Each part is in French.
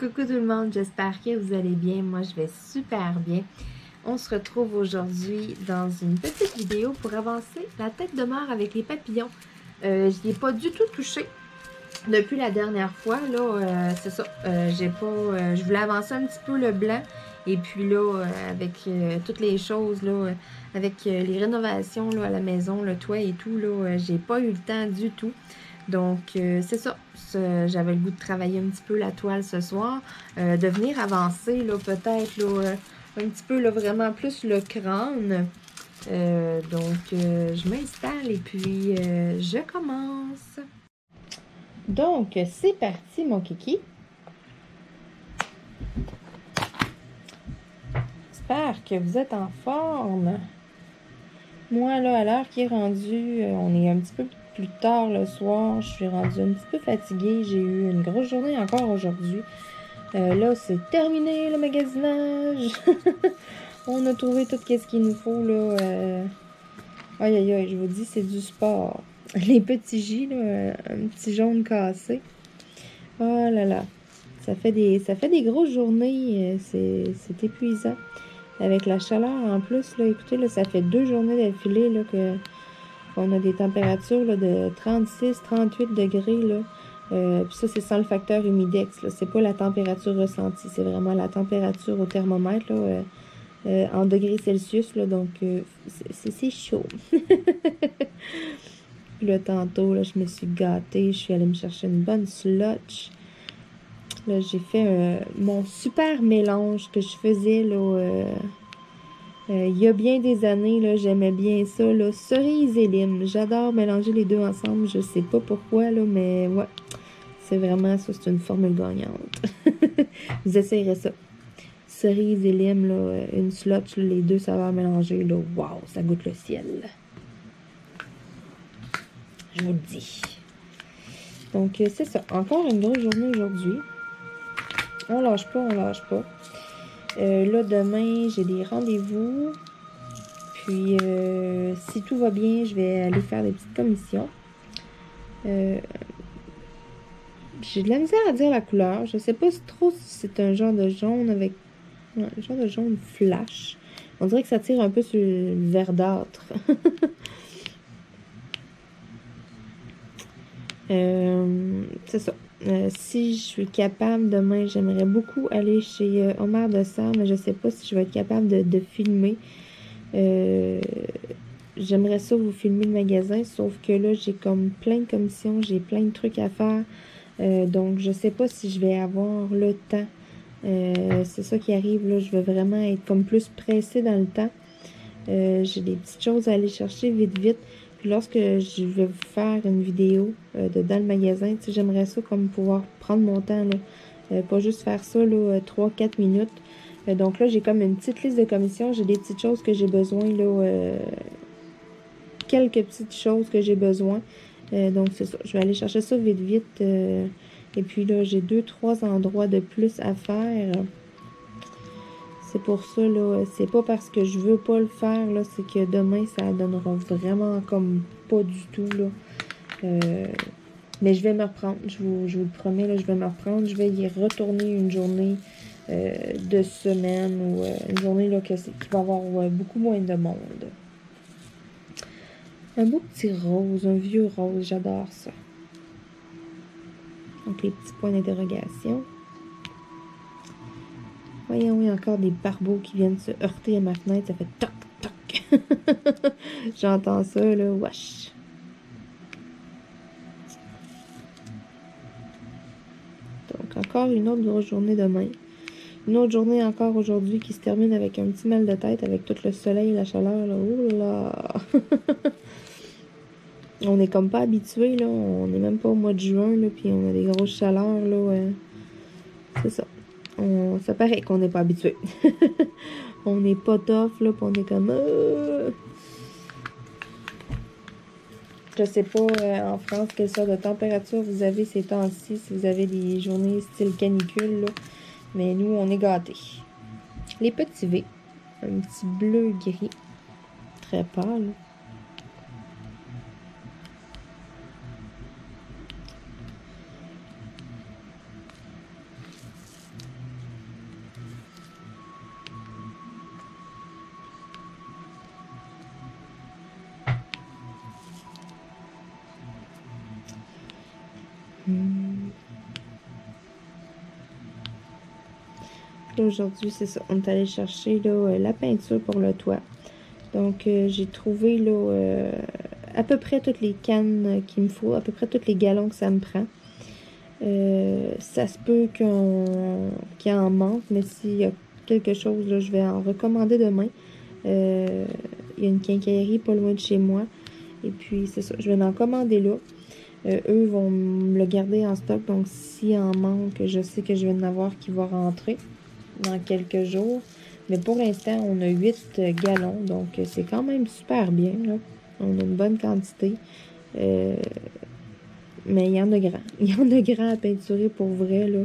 Coucou tout le monde, j'espère que vous allez bien. Moi, je vais super bien. On se retrouve aujourd'hui dans une petite vidéo pour avancer la tête de mort avec les papillons. Je n'y ai pas du tout touché depuis la dernière fois. Là, c'est ça. Je voulais avancer un petit peu le blanc. Et puis là, avec toutes les choses, là, avec les rénovations là, à la maison, le toit et tout, là, j'ai pas eu le temps du tout. Donc, c'est ça. J'avais le goût de travailler un petit peu la toile ce soir. De venir avancer, là, peut-être, là, un petit peu, là, vraiment plus le crâne. Je m'installe et puis je commence. Donc, c'est parti, mon kiki. J'espère que vous êtes en forme. Moi, là, à l'heure qui est rendue, on est un petit peu plus tard le soir. Je suis rendue un petit peu fatiguée. J'ai eu une grosse journée encore aujourd'hui. Là, c'est terminé le magasinage. On a trouvé tout ce qu'il nous faut, là. Aïe, aïe, aïe, je vous dis, c'est du sport. Les petits J, là, un petit jaune cassé. Oh là là. Ça fait des grosses journées. C'est épuisant. Avec la chaleur en plus, là, écoutez, là, ça fait 2 journées d'affilée là, qu'on a des températures là, de 36, 38 degrés. Là. Puis ça, c'est sans le facteur humidex. C'est pas la température ressentie, c'est vraiment la température au thermomètre là, en degrés Celsius. Là, donc, c'est chaud. Puis là, tantôt, là, je me suis gâtée. Je suis allée me chercher une bonne slotch. Là, j'ai fait mon super mélange que je faisais là. Il y a bien des années, là, j'aimais bien ça, là, cerise et lime. J'adore mélanger les deux ensemble. Je sais pas pourquoi, là, mais ouais, c'est vraiment ça, c'est une formule gagnante. Vous essayerez ça. Cerise et lime, là, une slotch, là, les deux saveurs mélangées, là, wow, ça goûte le ciel. Je vous le dis. Donc, c'est ça. Encore une grosse journée aujourd'hui. On lâche pas, on lâche pas. Là, demain, j'ai des rendez-vous. Puis, si tout va bien, je vais aller faire des petites commissions. J'ai de la misère à dire la couleur. Je sais pas trop si c'est un genre de jaune avec... Ouais, un genre de jaune flash. On dirait que ça tire un peu sur le verdâtre. C'est ça. Si je suis capable, demain, j'aimerais beaucoup aller chez Omar de Serre, mais je sais pas si je vais être capable de filmer. J'aimerais ça vous filmer le magasin, sauf que là, j'ai comme plein de commissions, j'ai plein de trucs à faire. Donc, je sais pas si je vais avoir le temps. C'est ça qui arrive, là. Je vais vraiment être comme plus pressée dans le temps. J'ai des petites choses à aller chercher vite, vite. Puis lorsque je vais vous faire une vidéo dans le magasin, tu sais, j'aimerais ça comme pouvoir prendre mon temps, là. Pas juste faire ça, là, 3-4 minutes. Donc là, j'ai comme une petite liste de commissions. J'ai des petites choses que j'ai besoin, là. Quelques petites choses que j'ai besoin. Donc, c'est ça. Je vais aller chercher ça vite, vite. Et puis là, j'ai 2-3 endroits de plus à faire. C'est pour ça, là, c'est pas parce que je veux pas le faire, là, c'est que demain, ça donnera vraiment comme pas du tout, là. Mais je vais me reprendre. Je vous le promets, là, je vais me reprendre. Je vais y retourner une journée de semaine ou une journée là, qui va avoir beaucoup moins de monde. Un beau petit rose, un vieux rose, j'adore ça. Donc, les petits points d'interrogation. Voyons, il y a encore des barbeaux qui viennent se heurter à ma fenêtre. Ça fait toc, toc. J'entends ça, là, wesh. Donc, encore une autre grosse journée demain. Une autre journée encore aujourd'hui qui se termine avec un petit mal de tête avec tout le soleil et la chaleur, là. Ouh là! On est comme pas habitué, là. On n'est même pas au mois de juin, là, puis on a des grosses chaleurs, là. C'est ça. Ça paraît qu'on n'est pas habitué. On n'est pas tough, là, puis on est comme... Je sais pas, en France, quelle sorte de température vous avez ces temps-ci, si vous avez des journées style canicule, là. Mais nous, on est gâtés. Les petits V. Un petit bleu-gris. Très pâle. Là, aujourd'hui, c'est ça. On est allé chercher là, la peinture pour le toit. Donc, j'ai trouvé là, à peu près toutes les cannes qu'il me faut, à peu près tous les gallons que ça me prend. Ça se peut qu'il y en manque, mais s'il y a quelque chose, là, je vais en recommander demain. Il y a une quincaillerie pas loin de chez moi. Et puis, c'est ça, je vais en commander là. Eux vont me le garder en stock, donc s'il en manque, je sais que je vais en avoir qui va rentrer dans quelques jours. Mais pour l'instant, on a 8 gallons, donc c'est quand même super bien, là. On a une bonne quantité. Mais il y en a grand. Il y en a grand à peinturer pour vrai, là.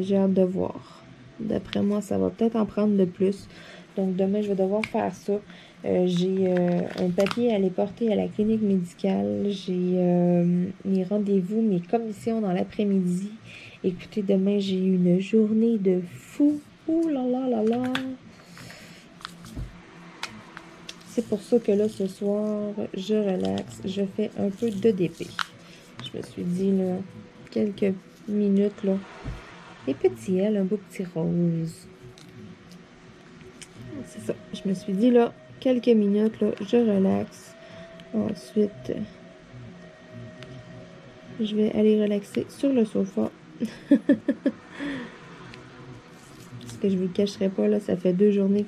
J'ai hâte de voir. D'après moi, ça va peut-être en prendre de plus. Donc demain, je vais devoir faire ça. J'ai un papier à aller porter à la clinique médicale. J'ai mes rendez-vous, mes commissions dans l'après-midi. Écoutez, demain, j'ai une journée de fou. Ouh là là là là. C'est pour ça que là, ce soir, je relaxe. Je fais un peu de DP. Je me suis dit, là, quelques minutes, là. Les petits, elle, un beau petit rose. C'est ça. Je me suis dit, là, quelques minutes, là, je relaxe. Ensuite, je vais aller relaxer sur le sofa. Parce que je vous le cacherai pas, là, ça fait 2 journées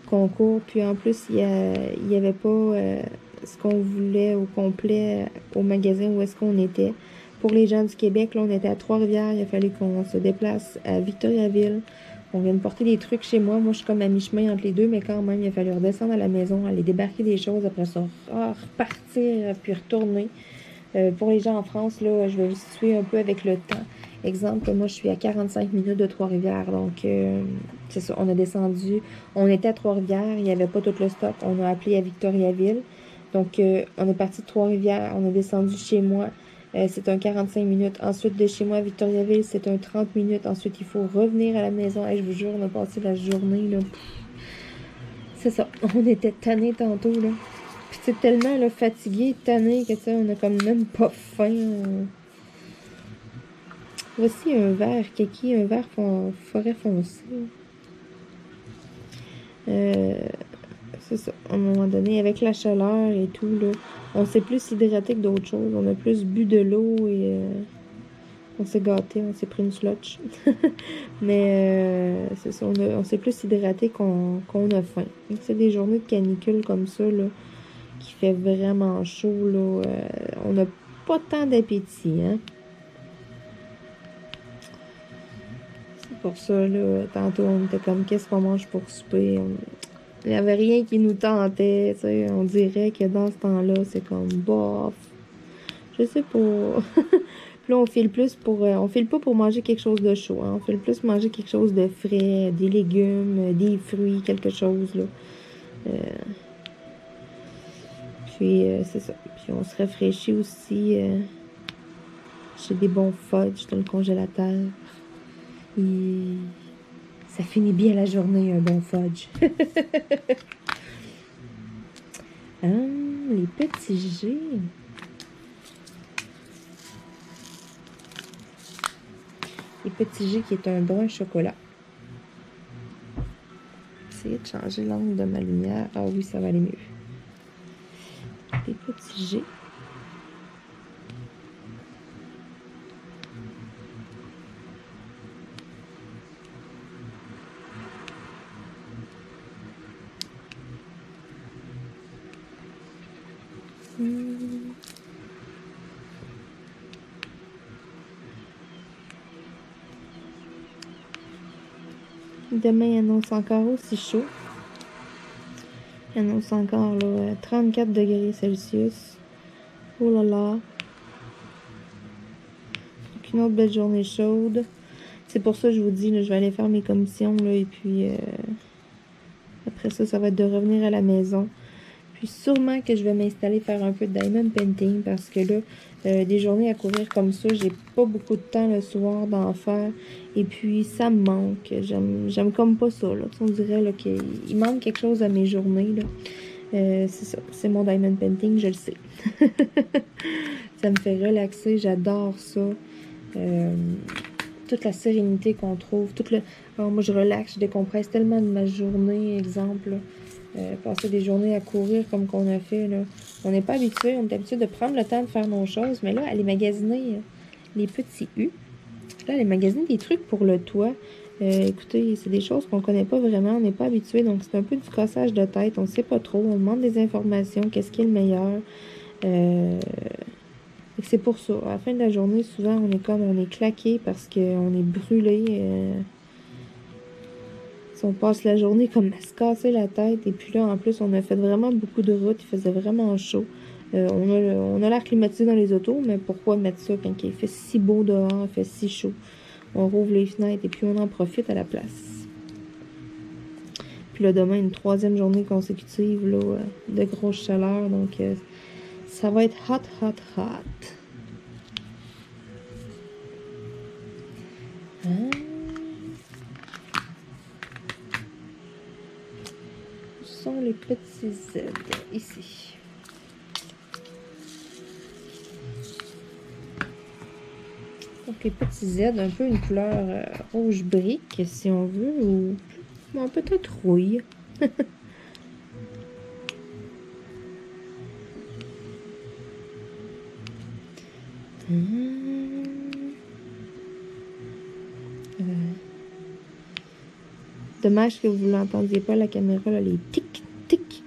qu'on court. Puis en plus, il y avait pas ce qu'on voulait au complet au magasin où est-ce qu'on était. Pour les gens du Québec, là, on était à Trois-Rivières. Il a fallu qu'on se déplace à Victoriaville. On vient de porter des trucs chez moi. Moi, je suis comme à mi-chemin entre les deux, mais quand même, il a fallu redescendre à la maison, aller débarquer des choses, après ça, repartir, puis retourner. Pour les gens en France, là, je vais vous situer un peu avec le temps. Exemple, moi, je suis à 45 minutes de Trois-Rivières. Donc, c'est ça, on a descendu. On était à Trois-Rivières, il n'y avait pas tout le stock. On a appelé à Victoriaville. Donc, on est parti de Trois-Rivières, on a descendu chez moi. C'est un 45 minutes. Ensuite, de chez moi à Victoriaville, c'est un 30 minutes. Ensuite, il faut revenir à la maison. Et je vous jure, on a passé la journée, là. C'est ça. On était tannés tantôt, là. Puis c'est tellement, là, fatigué, tanné, que, tu sais, on a comme même pas faim. Voici un verre kaki, un verre forêt foncé. C'est ça. À un moment donné, avec la chaleur et tout, là, on s'est plus hydraté que d'autres choses. On a plus bu de l'eau et on s'est gâté, on s'est pris une slotch. Mais c'est ça, on s'est plus hydraté qu'on a faim. C'est des journées de canicule comme ça, là, qui fait vraiment chaud, là. On n'a pas tant d'appétit, hein. C'est pour ça, là, tantôt, on était comme, qu'est-ce qu'on mange pour souper? Il n'y avait rien qui nous tentait, tu sais. On dirait que dans ce temps-là, c'est comme, bof. Je sais pas. Puis là, on file plus pour... on file pas pour manger quelque chose de chaud, hein. On file plus manger quelque chose de frais, des légumes, des fruits, quelque chose, là. Puis, c'est ça. Puis, on se rafraîchit aussi. J'ai des bons fudge dans le congélateur. Et ça finit bien la journée, un bon fudge. Les petits G. Les petits G qui est un brun chocolat. Essayer de changer l'angle de ma lumière. Ah oui, ça va aller mieux. Des petits G. Demain, il annonce encore aussi chaud. Il annonce encore là, 34 degrés Celsius. Oh là là. Donc, une autre belle journée chaude. C'est pour ça que je vous dis, là, je vais aller faire mes commissions. Là, et puis, après ça, ça va être de revenir à la maison. Puis sûrement que je vais m'installer faire un peu de diamond painting parce que là, des journées à courir comme ça, j'ai pas beaucoup de temps le soir d'en faire. Et puis, ça me manque. J'aime comme pas ça, là. On dirait là, qu'il manque quelque chose à mes journées, là. C'est ça. C'est mon diamond painting, je le sais. Ça me fait relaxer. J'adore ça. toute la sérénité qu'on trouve, alors, moi je relaxe, je décompresse tellement de ma journée, exemple, passer des journées à courir comme qu'on a fait, là. On n'est pas habitué, on est habitué de prendre le temps de faire nos choses, mais là, aller magasiner les petits U, là, aller magasiner des trucs pour le toit, écoutez, c'est des choses qu'on connaît pas vraiment, on n'est pas habitué, donc c'est un peu du cassage de tête, on sait pas trop, on demande des informations, qu'est-ce qui est le meilleur, c'est pour ça. À la fin de la journée, souvent, on est claqué parce qu'on est brûlé. Si on passe la journée comme à se casser la tête. Et puis là, en plus, on a fait vraiment beaucoup de routes. Il faisait vraiment chaud. On a l'air climatisé dans les autos, mais pourquoi mettre ça quand il fait si beau dehors, il fait si chaud? On rouvre les fenêtres et puis on en profite à la place. Puis là, demain, une 3e journée consécutive là, de grosse chaleur. Donc, ça va être hot, hot, hot. Où sont les petits Z? Ici. Donc, les petits Z, un peu une couleur rouge brique, si on veut, ou bon, peut-être rouille. Dommage que vous ne l'entendiez pas, la caméra, là, les tic, tic.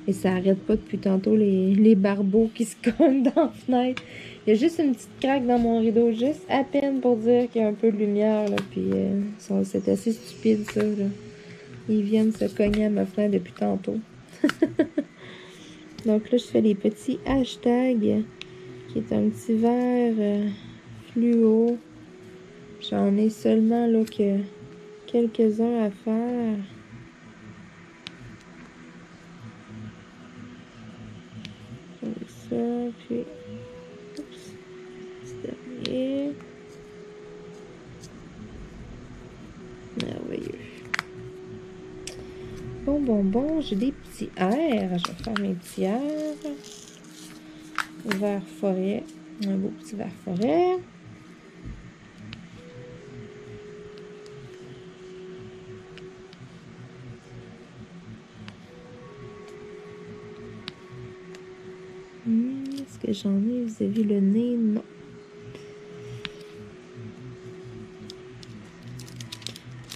Et ça arrête pas depuis tantôt, les barbeaux qui se cognent dans la fenêtre. Il y a juste une petite craque dans mon rideau, juste à peine pour dire qu'il y a un peu de lumière, là. Puis c'est assez stupide, ça, là. Ils viennent se cogner à ma fenêtre depuis tantôt. Donc là, je fais les petits hashtags, qui est un petit vert fluo. J'en ai seulement, là, que quelques-uns à faire. Comme ça, puis... Oups, petit dernier. Merveilleux. Bon, j'ai des petits airs. Je vais faire mes petits airs. Vert forêt. Un beau petit vert forêt. Est-ce que j'en ai? Vous avez vu le nez? Non.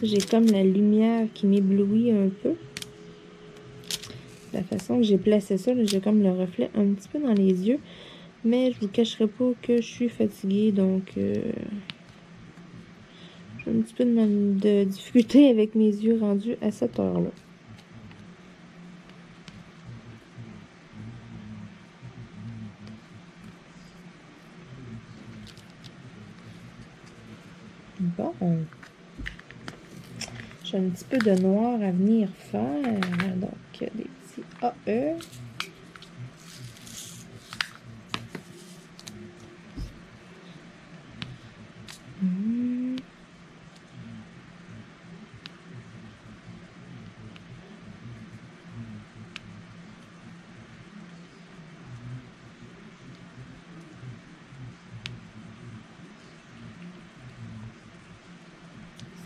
J'ai comme la lumière qui m'éblouit un peu. La façon que j'ai placé ça, j'ai comme le reflet un petit peu dans les yeux. Mais je vous cacherai pas que je suis fatiguée, donc j'ai un petit peu de difficulté avec mes yeux rendus à cette heure-là. Bon. J'ai un petit peu de noir à venir faire. Donc, des petits AE.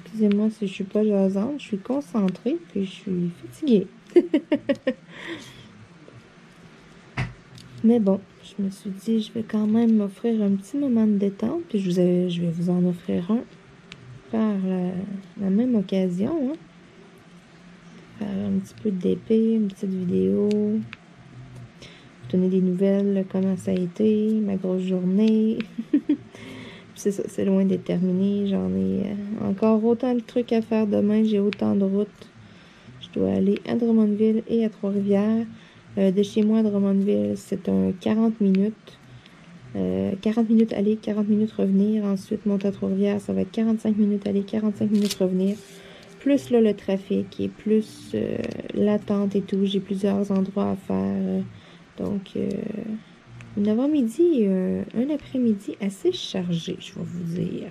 Excusez-moi si je suis pas jasante, je suis concentrée puis je suis fatiguée. Mais bon, je me suis dit, je vais quand même m'offrir un petit moment de détente, puis je vais vous en offrir un par la même occasion. Hein. Faire un petit peu d'épée, une petite vidéo, vous donner des nouvelles, comment ça a été, ma grosse journée. C'est ça, c'est loin d'être terminé. J'en ai encore autant de trucs à faire demain. J'ai autant de routes. Je dois aller à Drummondville et à Trois-Rivières. De chez moi à Drummondville, c'est un 40 minutes. 40 minutes aller, 40 minutes revenir. Ensuite, monter à Trois-Rivières, ça va être 45 minutes aller, 45 minutes revenir. Plus là, le trafic et plus l'attente et tout. J'ai plusieurs endroits à faire. Donc... un avant-midi, un après-midi assez chargé, je vais vous dire.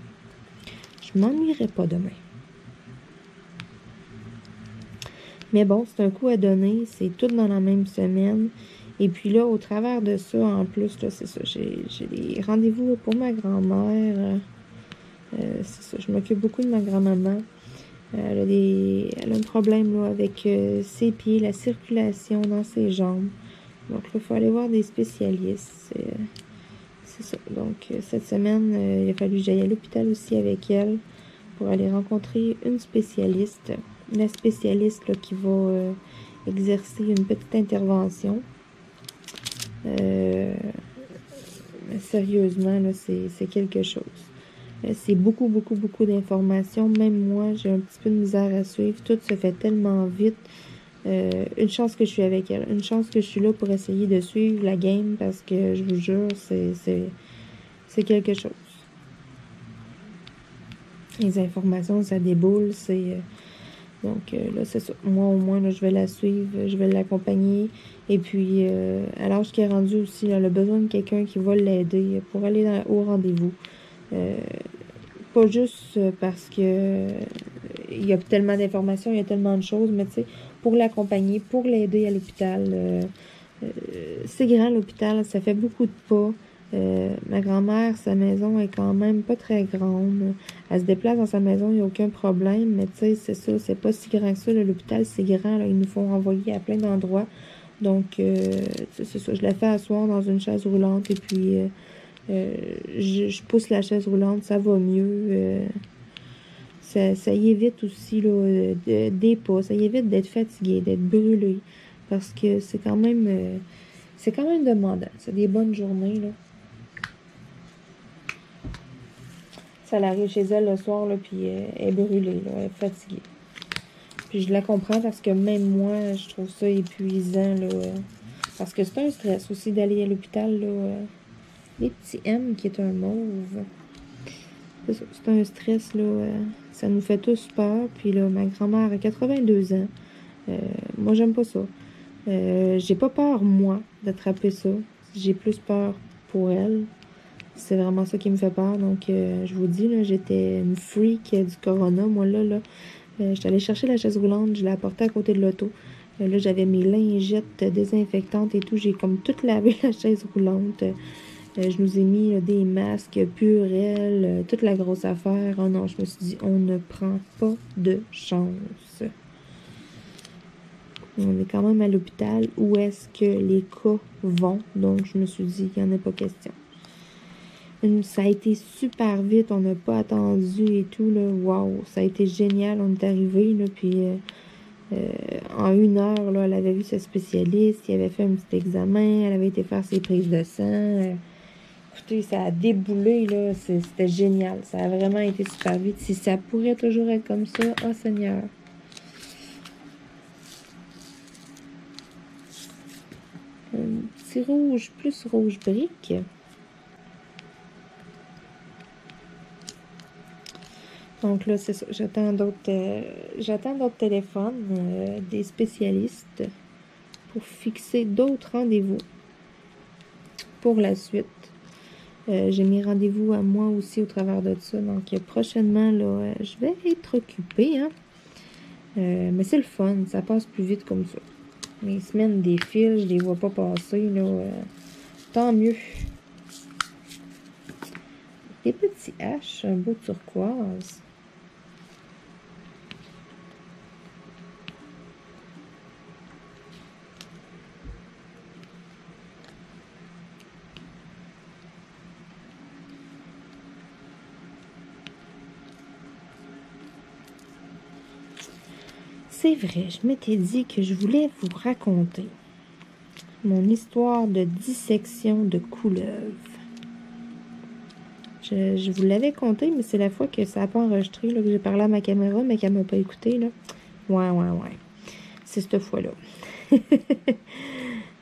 Je m'ennuierai pas demain. Mais bon, c'est un coup à donner. C'est tout dans la même semaine. Et puis là, au travers de ça, en plus, là, c'est ça. J'ai des rendez-vous pour ma grand-mère. C'est ça, je m'occupe beaucoup de ma grand-maman. Elle a un problème là, avec ses pieds, la circulation dans ses jambes. Donc, il faut aller voir des spécialistes. C'est ça. Donc, cette semaine, il a fallu que j'aille à l'hôpital aussi avec elle pour aller rencontrer une spécialiste. La spécialiste là, qui va exercer une petite intervention. Sérieusement, là, c'est quelque chose. C'est beaucoup, beaucoup, beaucoup d'informations. Même moi, j'ai un petit peu de misère à suivre. Tout se fait tellement vite. Une chance que je suis avec elle. Une chance que je suis là pour essayer de suivre la game parce que je vous jure, c'est quelque chose. Les informations, ça déboule. Donc là, c'est ça. Moi, au moins, là, je vais la suivre, je vais l'accompagner. Et puis, à l'âge qui est rendu aussi, là, elle a besoin de quelqu'un qui va l'aider pour aller au rendez-vous. Pas juste parce que il y a tellement d'informations, il y a tellement de choses, mais tu sais, pour l'accompagner, pour l'aider à l'hôpital. C'est grand l'hôpital, ça fait beaucoup de pas. Ma grand-mère, sa maison est quand même pas très grande. Elle se déplace dans sa maison, il n'y a aucun problème, mais tu sais, c'est ça, c'est pas si grand que ça. L'hôpital, c'est grand, là, ils nous font envoyer à plein d'endroits. Donc, c'est ça, je la fais asseoir dans une chaise roulante et puis je pousse la chaise roulante, ça va mieux. Ça y évite aussi là, des pas, ça y évite d'être fatigué, d'être brûlé, parce que c'est quand même demandant. C'est des bonnes journées, là. Ça arrive chez elle le soir, là, puis elle est brûlée, là, elle est fatiguée. Puis je la comprends parce que même moi, je trouve ça épuisant, là. Parce que c'est un stress aussi d'aller à l'hôpital, là. Les petits M qui est un mauve. C'est un stress, là. Ça nous fait tous peur. Puis là, ma grand-mère a 82 ans. Moi, j'aime pas ça. J'ai pas peur, moi, d'attraper ça. J'ai plus peur pour elle. C'est vraiment ça qui me fait peur. Donc, je vous dis, là, j'étais une freak du corona. Moi, là, j'étais allée chercher la chaise roulante. Je l'ai apportée à côté de l'auto. Là, j'avais mes lingettes désinfectantes et tout. J'ai comme tout lavé la chaise roulante. Je nous ai mis des masques Purell, toute la grosse affaire. Oh non, je me suis dit, on ne prend pas de chance. On est quand même à l'hôpital. Où est-ce que les cas vont? Donc, je me suis dit qu'il n'y en a pas question. Ça a été super vite. On n'a pas attendu et tout. Waouh, ça a été génial. On est arrivé, là, puis en 1 heure, là, elle avait vu sa spécialiste. Il avait fait un petit examen. Elle avait été faire ses prises de sang. Écoutez, ça a déboulé, là. C'était génial. Ça a vraiment été super vite. Si ça pourrait toujours être comme ça, oh Seigneur. Un petit rouge, plus rouge brique. Donc là, c'est ça. J'attends d'autres téléphones, des spécialistes pour fixer d'autres rendez-vous pour la suite. J'ai mis rendez-vous à moi aussi au travers de ça. Donc, prochainement, là, je vais être occupée, hein. Mais c'est le fun. Ça passe plus vite comme ça. Les semaines défilent, je les vois pas passer, là. Tant mieux. Des petits H, un beau turquoise. C'est vrai, je m'étais dit que je voulais vous raconter mon histoire de dissection de couleuvre. Je vous l'avais conté, mais c'est la fois que ça n'a pas enregistré, là, que j'ai parlé à ma caméra, mais qu'elle ne m'a pas écouté, là. Ouais. C'est cette fois-là.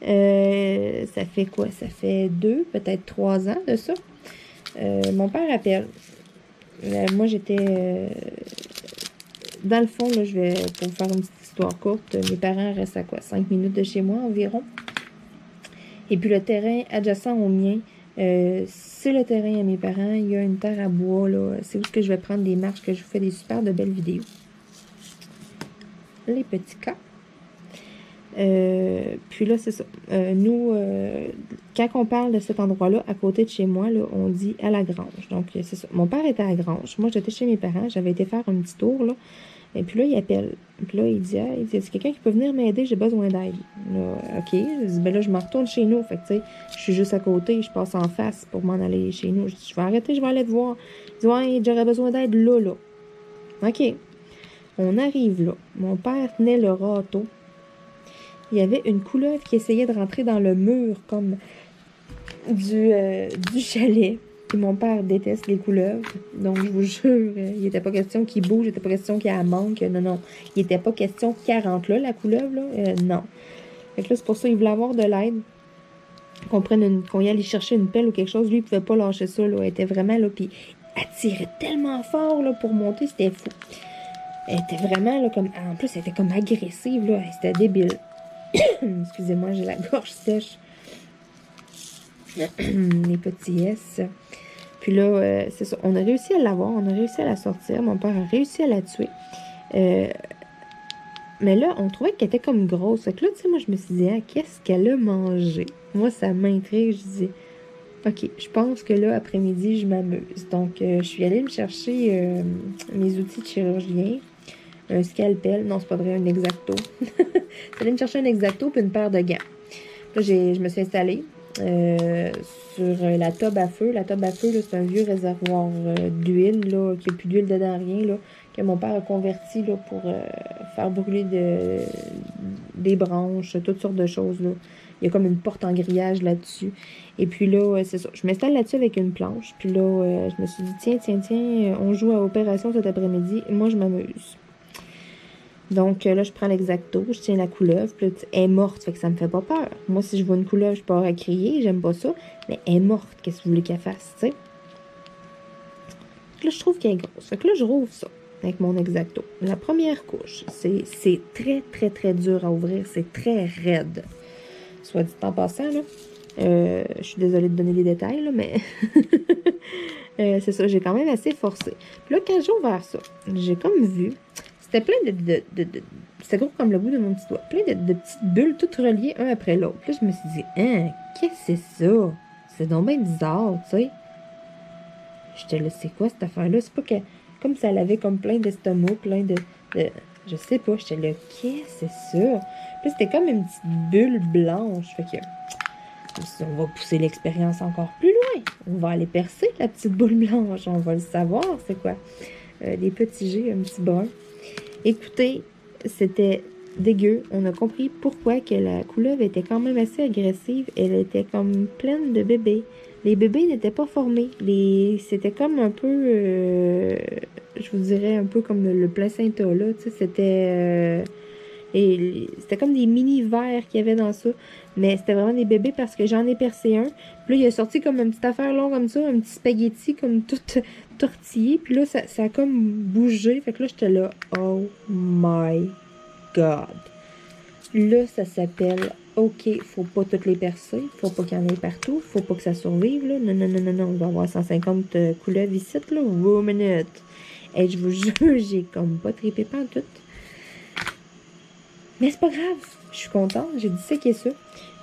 Ça fait quoi? Ça fait 2, peut-être 3 ans de ça. Mon père appelle. Moi, j'étais... dans le fond, là, je vais, pour vous faire une petite histoire courte, mes parents restent à quoi? 5 minutes de chez moi environ. Et puis le terrain adjacent au mien, c'est le terrain à mes parents. Il y a une terre à bois, là. C'est où que je vais prendre des marches, que je vous fais des super de belles vidéos. Les petits cas. Puis là, c'est ça. Nous, quand on parle de cet endroit-là, à côté de chez moi, là, on dit à la grange. Donc, c'est ça. Mon père était à la grange. Moi, j'étais chez mes parents. J'avais été faire un petit tour, là. Et puis là, il appelle. Puis là, il dit, ah, c'est quelqu'un qui peut venir m'aider, j'ai besoin d'aide. Là, OK. Je dis, ben là, je me retourne chez nous. Fait que, tu sais, je suis juste à côté, je passe en face pour m'en aller chez nous. Je dis, je vais arrêter, je vais aller te voir. Il dit, ouais, j'aurais besoin d'aide là, là. OK. On arrive là. Mon père tenait le râteau. Il y avait une couleuvre qui essayait de rentrer dans le mur comme du chalet. Puis mon père déteste les couleuvres. Donc, je vous jure, il n'était pas question qu'il bouge, il n'était pas question qu'il manque. Non, non. Il n'était pas question qu'elle rentre là, la couleuvre, là. Non. Fait que là, c'est pour ça qu'il voulait avoir de l'aide. Qu'on y allait chercher une pelle ou quelque chose. Lui, il ne pouvait pas lâcher ça, là. Elle était vraiment là. Puis, elle tirait tellement fort, là, pour monter, c'était fou. Elle était vraiment, là, comme... En plus, elle était comme agressive, là. C'était débile. Excusez-moi, j'ai la gorge sèche. Les petits S. Puis là, c'est ça. On a réussi à l'avoir. On a réussi à la sortir. Mon père a réussi à la tuer. Mais là, on trouvait qu'elle était comme grosse. Fait que là, tu sais, moi, je me suis dit, ah, qu'est-ce qu'elle a mangé? Moi, ça m'intrigue. Je disais, OK, je pense que là, après-midi, je m'amuse. Donc, je suis allée me chercher mes outils de chirurgien. Un scalpel. Non, c'est pas vrai, un X-Acto. Je suis allée me chercher un X-Acto puis une paire de gants. Là, je me suis installée sur la tube à feu. La tube à feu, là, c'est un vieux réservoir d'huile, là, qui n'a plus d'huile dedans, rien, là, que mon père a converti là, pour faire brûler des branches, toutes sortes de choses, là. Il y a comme une porte en grillage là-dessus. Et puis là, c'est ça. Je m'installe là-dessus avec une planche. Puis là, je me suis dit, tiens, on joue à Opération cet après-midi. Moi, je m'amuse. Donc là, je prends l'X-Acto, je tiens la couleuvre, puis là, elle est morte, fait que ça me fait pas peur. Moi, si je vois une couleuvre, je pars à crier, j'aime pas ça, mais elle est morte, qu'est-ce que vous voulez qu'elle fasse, tu sais? Là, je trouve qu'elle est grosse. Fait que là, je rouvre ça avec mon X-Acto. La première couche, c'est très, très, très dur à ouvrir, c'est très raide. Soit dit en passant, là. Je suis désolée de donner les détails, là, mais c'est ça, j'ai quand même assez forcé. Puis là, quand j'ai ouvert ça, j'ai comme vu... C'était plein de c'était gros comme le bout de mon petit doigt. Plein de petites bulles toutes reliées un après l'autre. Puis là, je me suis dit, hein, qu'est-ce que c'est ça? C'est donc bien bizarre, tu sais. J'étais là, c'est quoi cette affaire-là? C'est pas que... Comme ça, elle avait comme plein d'estomac, plein de... Je sais pas, j'étais là, qu'est-ce que c'est ça? Puis c'était comme une petite bulle blanche. Fait que... On va pousser l'expérience encore plus loin. On va aller percer la petite boule blanche. On va le savoir, c'est quoi? Des petits jets, un petit brun. Écoutez, c'était dégueu. On a compris pourquoi que la couleuvre était quand même assez agressive. Elle était comme pleine de bébés. Les bébés n'étaient pas formés. C'était comme un peu, je vous dirais, un peu comme le placenta, là. Tu sais, c'était comme des mini vers qu'il y avait dans ça. Mais c'était vraiment des bébés parce que j'en ai percé un. Puis là, il a sorti comme une petite affaire longue comme ça, un petit spaghetti comme tout tortillé. Puis là, ça a comme bougé. Fait que là, j'étais là, oh my God. Là, ça s'appelle, OK, faut pas toutes les percer. Faut pas qu'il y en ait partout. Faut pas que ça survive, là. Non. On va avoir 150 couleuvres ici, là. 1 minute. Et je vous jure, j'ai comme pas trippé pantoute. Mais c'est pas grave, je suis contente, j'ai disséqué ça.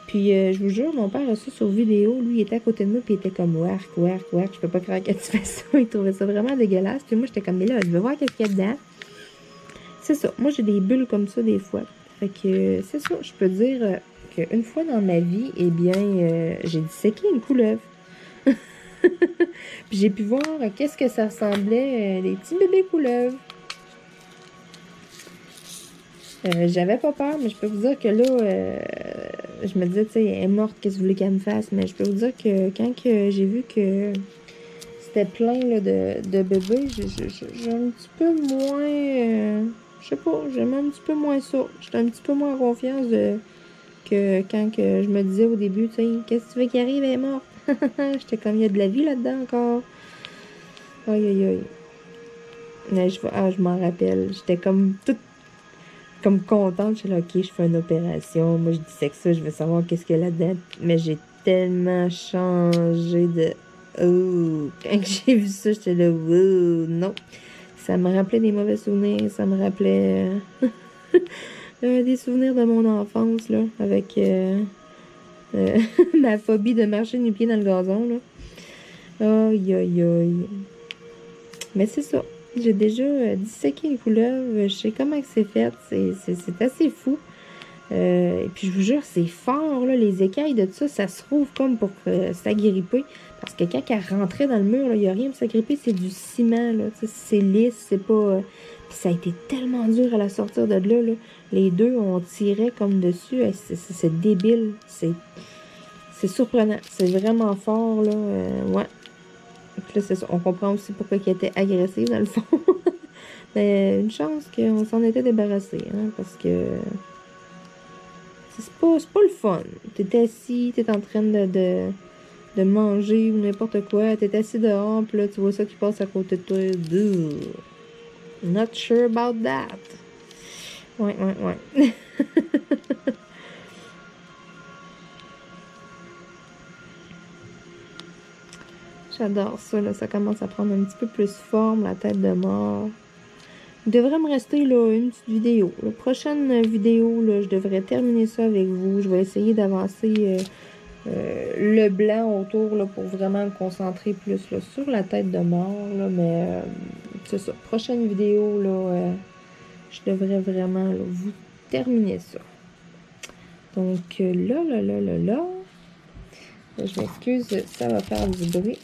Puis je vous jure, mon père a ça sur vidéo, lui il était à côté de moi, puis il était comme werk, je peux pas croire que tu fais ça. Il trouvait ça vraiment dégueulasse. Puis moi j'étais comme, mais là, je veux voir qu'est-ce qu'il y a dedans. C'est ça, moi j'ai des bulles comme ça des fois. Fait que c'est ça, je peux dire qu'une fois dans ma vie, eh bien, j'ai disséqué une couleuvre. Puis j'ai pu voir qu'est-ce que ça ressemblait, les petits bébés couleuvres. J'avais pas peur, mais je peux vous dire que là, je me disais, tu sais, elle est morte, qu'est-ce que vous voulez qu'elle me fasse? Mais je peux vous dire que quand j'ai vu que c'était plein là, de bébés, j'ai un petit peu moins... je sais pas, j'aime un petit peu moins ça. J'étais un petit peu moins en confiance que quand que je me disais au début, tu sais, qu'est-ce que tu veux qui arrive, elle est morte? J'étais comme, il y a de la vie là-dedans encore. Aïe. Mais je m'en rappelle. J'étais comme toute comme contente, je suis là, OK, je fais une opération. Moi, je disais que ça, je veux savoir qu'est-ce qu'il y a là-dedans. Mais j'ai tellement changé de... Oh, quand j'ai vu ça, j'étais là, oh, non. Ça me rappelait des mauvais souvenirs. Ça me rappelait Des souvenirs de mon enfance, là, avec ma phobie de marcher nu pied dans le gazon, là. Aïe, aïe, aïe. Mais c'est ça. J'ai déjà disséqué une couleuvre. Je sais comment que c'est fait. C'est assez fou. Et puis, je vous jure, c'est fort, là. Les écailles de ça, ça se trouve comme pour s'agripper. Parce que quand elle rentrait dans le mur, il n'y a rien pour s'agripper. C'est du ciment, là. C'est lisse, c'est pas... Puis ça a été tellement dur à la sortir de là, là. Les deux, on tirait comme dessus. C'est débile. C'est surprenant. C'est vraiment fort, là. Ouais. Puis là, c'est ça. On comprend aussi pourquoi il était agressif, dans le fond. Mais une chance qu'on s'en était débarrassé, hein, parce que c'est pas le fun. T'es assis, t'es en train de manger ou n'importe quoi. T'es assis dehors, puis là, tu vois ça qui passe à côté de toi. Duh. Not sure about that. Ouais. J'adore ça, là. Ça commence à prendre un petit peu plus forme, la tête de mort. Il devrait me rester, là, une petite vidéo. La prochaine vidéo, là, je devrais terminer ça avec vous. Je vais essayer d'avancer le blanc autour, là, pour vraiment me concentrer plus, là, sur la tête de mort, là. Mais c'est ça. Prochaine vidéo, là, je devrais vraiment, là, vous terminer ça. Donc, là. Je m'excuse, ça va faire du bruit.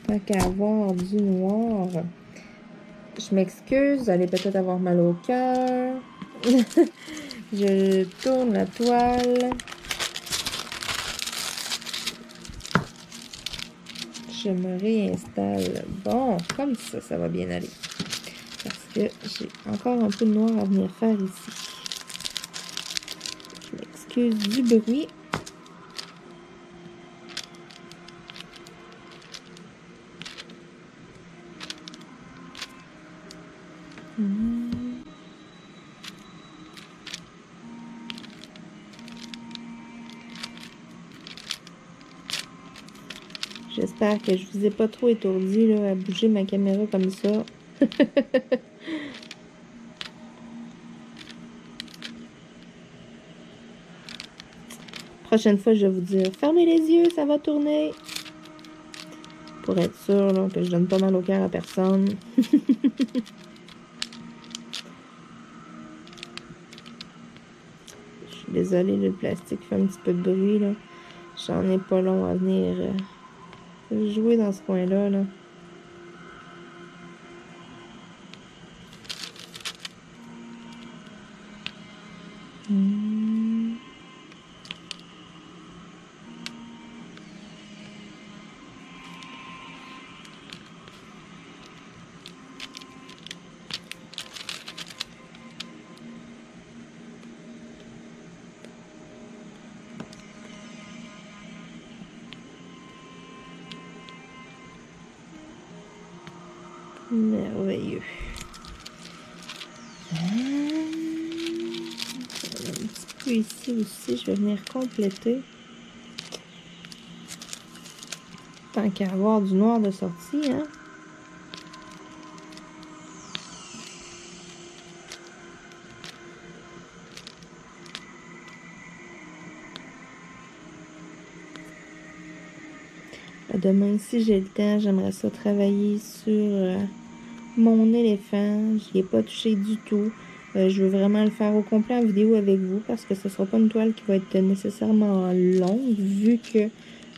Tant qu'à avoir du noir. Je m'excuse, vous allez peut-être avoir mal au cœur. Je tourne la toile. Je me réinstalle. Bon, comme ça va bien aller. Parce que j'ai encore un peu de noir à venir faire ici. Je m'excuse du bruit. J'espère que je vous ai pas trop étourdi, là, à bouger ma caméra comme ça. Prochaine fois, je vais vous dire, fermez les yeux, ça va tourner. Pour être sûr, là, que je donne pas mal au cœur à personne. Je suis désolée, le plastique fait un petit peu de bruit, là. J'en ai pas long à venir jouer dans ce coin-là, là. Merveilleux. Un petit peu ici aussi, je vais venir compléter. Tant qu'à avoir du noir de sortie, hein. Demain, si j'ai le temps, j'aimerais ça travailler sur mon éléphant. Je n'y ai pas touché du tout. Je veux vraiment le faire au complet en vidéo avec vous parce que ce ne sera pas une toile qui va être nécessairement longue vu que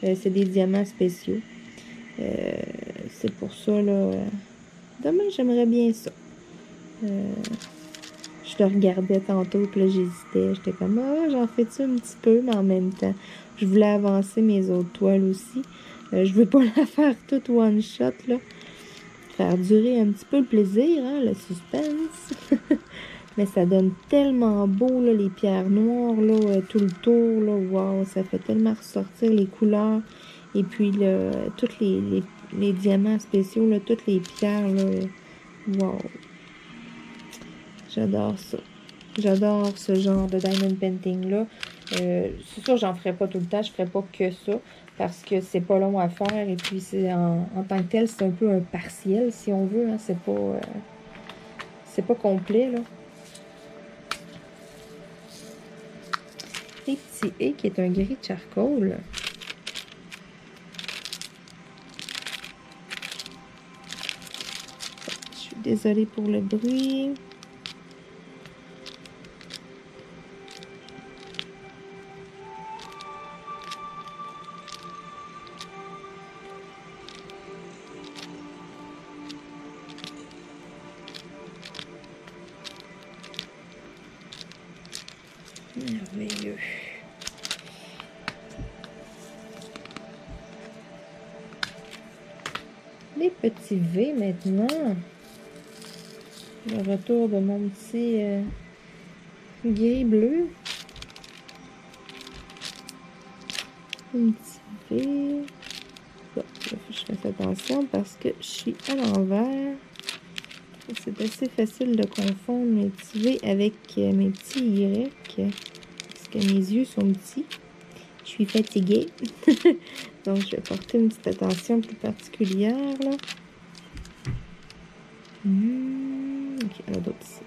c'est des diamants spéciaux. C'est pour ça, là. Demain, j'aimerais bien ça. Je te regardais tantôt, puis là, j'hésitais. J'étais comme, j'en fais-tu un petit peu, mais en même temps, je voulais avancer mes autres toiles aussi. Je veux pas la faire toute one shot, là. Faire durer un petit peu le plaisir, hein, le suspense. Mais ça donne tellement beau, là, les pierres noires, là, tout le tour, là. Wow, ça fait tellement ressortir les couleurs. Et puis, là, tous les diamants spéciaux, là, toutes les pierres, là. Wow. J'adore ça. J'adore ce genre de diamond painting-là. C'est sûr, j'en ferai pas tout le temps. Je ferai pas que ça. Parce que c'est pas long à faire. Et puis, c'est en tant que tel, c'est un peu un partiel, si on veut. Hein. C'est pas complet, là. Les petits et qui est un gris charcoal. Je suis désolée pour le bruit. Merveilleux. Les petits V maintenant. Le retour de mon petit gris bleu. Un petit V. Bon, je fais attention parce que je suis à l'envers. C'est assez facile de confondre mes petits V avec mes petits Y. Parce que mes yeux sont petits. Je suis fatiguée. Donc, je vais porter une petite attention plus particulière, là. Ok, il y en a d'autres ici.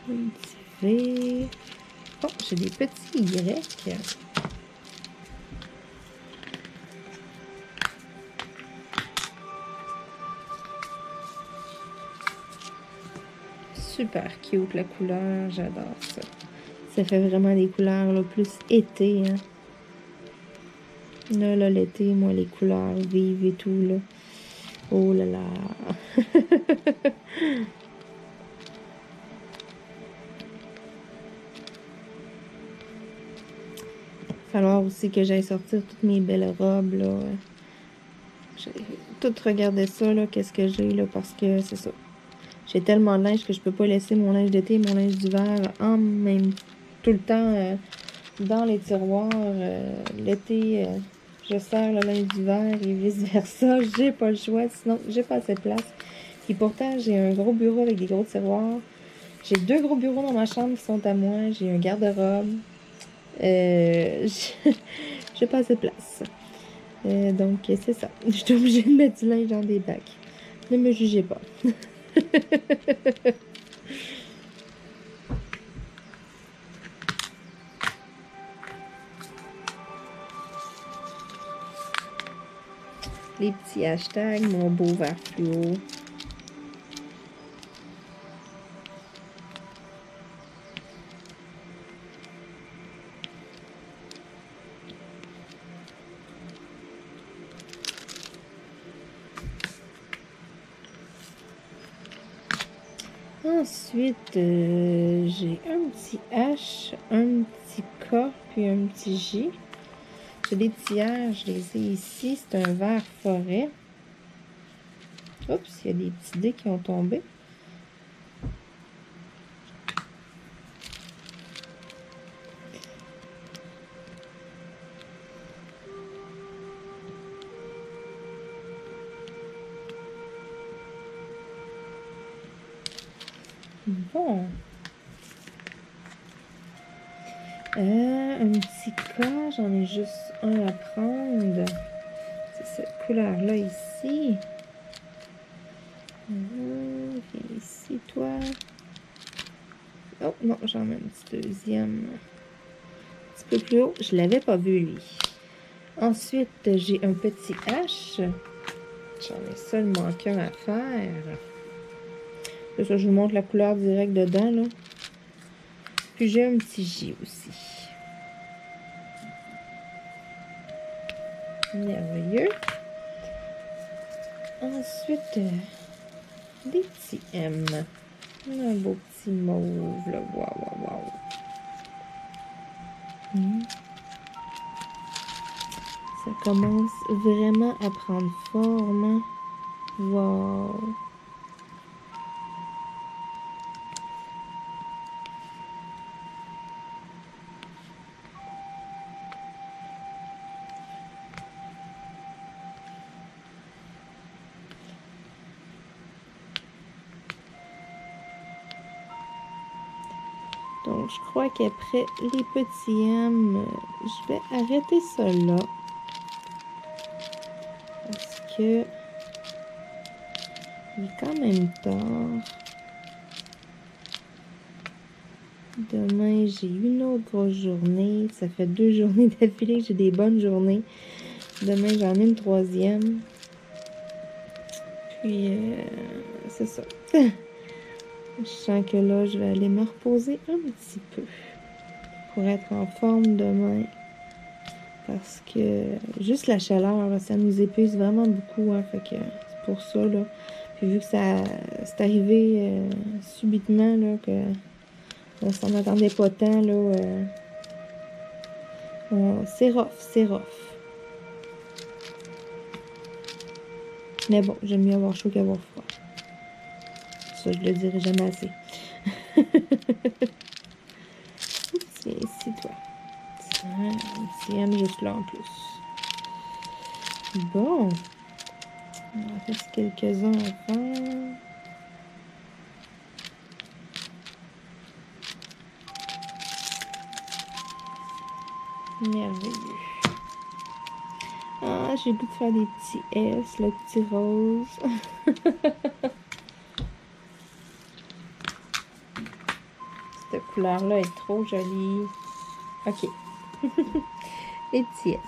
Un petit V. Oh, j'ai des petits Y. Super cute la couleur, j'adore ça. Ça fait vraiment des couleurs là, plus été. Hein. Là, l'été, moi, les couleurs vives et tout. Là. Oh là là. Il va falloir aussi que j'aille sortir toutes mes belles robes. Là. J'ai tout regardé ça, là, qu'est-ce que j'ai, là, parce que c'est ça. J'ai tellement de linge que je peux pas laisser mon linge d'été et mon linge d'hiver en même tout le temps dans les tiroirs. L'été, je sers le linge d'hiver et vice-versa. J'ai pas le choix, sinon j'ai pas assez de place. Et pourtant, j'ai un gros bureau avec des gros tiroirs. J'ai 2 gros bureaux dans ma chambre qui sont à moi. J'ai un garde-robe. J'ai pas assez de place. Donc, c'est ça. Je suis obligée de mettre du linge dans des bacs. Ne me jugez pas. Les petits hashtags, mon beau vert fluo. Ensuite, j'ai un petit H, un petit K, puis un petit J. J'ai des tillages, je les ai ici. C'est un vert forêt. Oups, il y a des petits dés qui ont tombé. Bon. Un petit cas, j'en ai juste un à prendre. C'est cette couleur-là ici. Viens ici, toi. Oh non, j'en ai un petit deuxième. Un petit peu plus haut. Je ne l'avais pas vu, lui. Ensuite, j'ai un petit H. J'en ai seulement qu'un à faire. C'est ça, je vous montre la couleur directe dedans, là. Puis j'ai un petit J aussi. Merveilleux. Ensuite, des petits M. Un beau petit mauve, là. Waouh. Ça commence vraiment à prendre forme. Wow. Donc, je crois qu'après les petits M, je vais arrêter ça là. que il est quand même tard. Demain, j'ai une autre grosse journée. Ça fait 2 journées d'affilée que j'ai des bonnes journées. Demain, j'en ai une 3e. Puis, c'est ça. Je sens que là, je vais aller me reposer un petit peu pour être en forme demain. Parce que juste la chaleur, là, ça nous épuise vraiment beaucoup. Hein, fait que c'est pour ça, là. Puis vu que ça c'est arrivé subitement, là, que on s'en attendait pas tant, là. C'est rough, c'est rough. Mais bon, j'aime mieux avoir chaud qu'avoir froid. Ça, je le dirai jamais assez. Tiens, ici, toi. Tiens, tiens, juste là en plus. Bon. Il en reste quelques-uns à faire. Merveilleux. Ah, j'ai le goût de faire des petits S, le petit rose. Cette couleur-là est trop jolie. OK. Les petits S.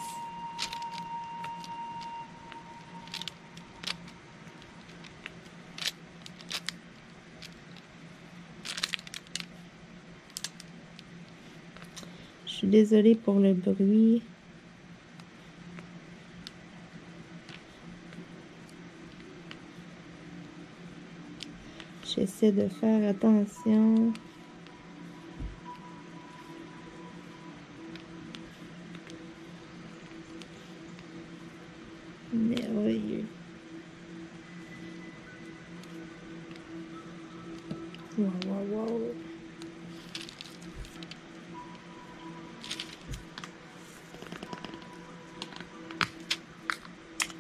Je suis désolée pour le bruit. J'essaie de faire attention. Merveilleux. Wow, wow, wow.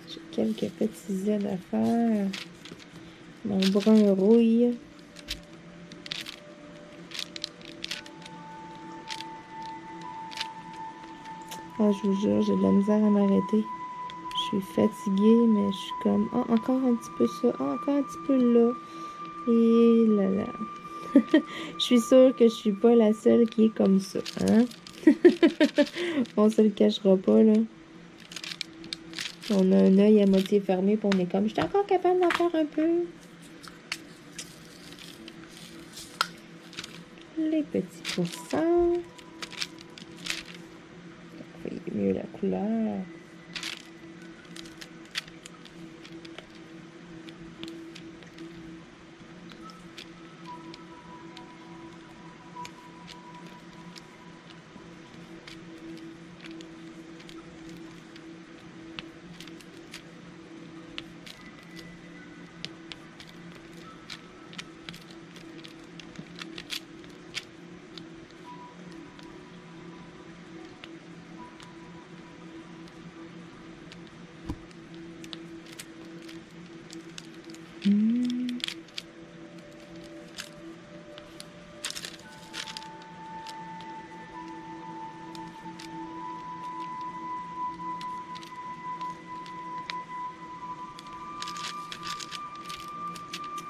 J'ai quelques petits aides à faire. Mon brun rouille. Ah, je vous jure, j'ai de la misère à m'arrêter. Je suis fatiguée, mais je suis comme... Ah, encore un petit peu ça. Ah, encore un petit peu là. Et là là. Je suis sûre que je suis pas la seule qui est comme ça, hein? On se le cachera pas, là. On a un œil à moitié fermé, puis on est comme... Je suis encore capable d'en faire un peu. Les petits pourcents. Vous voyez mieux la couleur.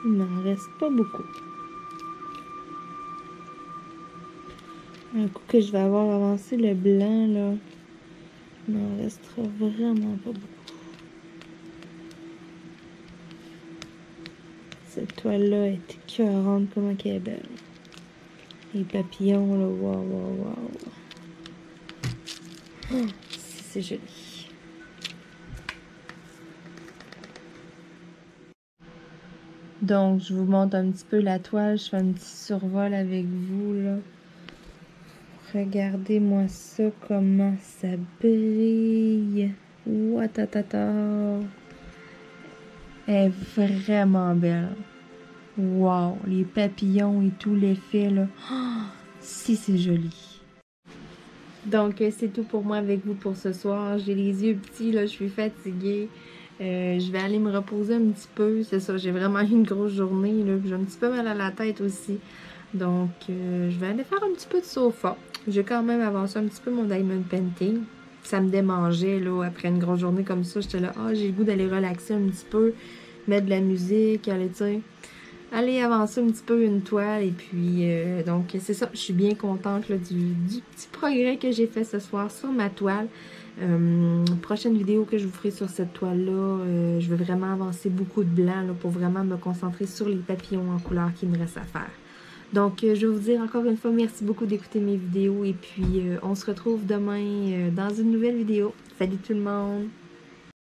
Il n'en reste pas beaucoup. Un coup que je vais avoir avancé le blanc, là, il n'en restera vraiment pas beaucoup. Cette toile-là est écœurante, comment qu'elle est belle. Les papillons, là, waouh, waouh, waouh. Oh, c'est joli. Donc, je vous montre un petit peu la toile. Je fais un petit survol avec vous, là. Regardez-moi ça, comment ça brille. Ouatatata. Elle est vraiment belle. Wow, les papillons et tout l'effet, là. Oh, si c'est joli. Donc, c'est tout pour moi avec vous pour ce soir. J'ai les yeux petits, là, je suis fatiguée. Je vais aller me reposer un petit peu. C'est ça, j'ai vraiment eu une grosse journée, là. J'ai un petit peu mal à la tête aussi. Donc, je vais aller faire un petit peu de sofa. J'ai quand même avancé un petit peu mon diamond painting. ça me démangeait, là, après une grosse journée comme ça. J'étais là, j'ai le goût d'aller relaxer un petit peu, mettre de la musique, aller, tu sais, aller avancer un petit peu une toile. Et puis, donc, c'est ça. Je suis bien contente là, du petit progrès que j'ai fait ce soir sur ma toile. Prochaine vidéo que je vous ferai sur cette toile-là, je vais vraiment avancer beaucoup de blanc là, pour vraiment me concentrer sur les papillons en couleur qui me reste à faire. Donc, je vais vous dire encore une fois, merci beaucoup d'écouter mes vidéos et puis on se retrouve demain dans une nouvelle vidéo. Salut tout le monde!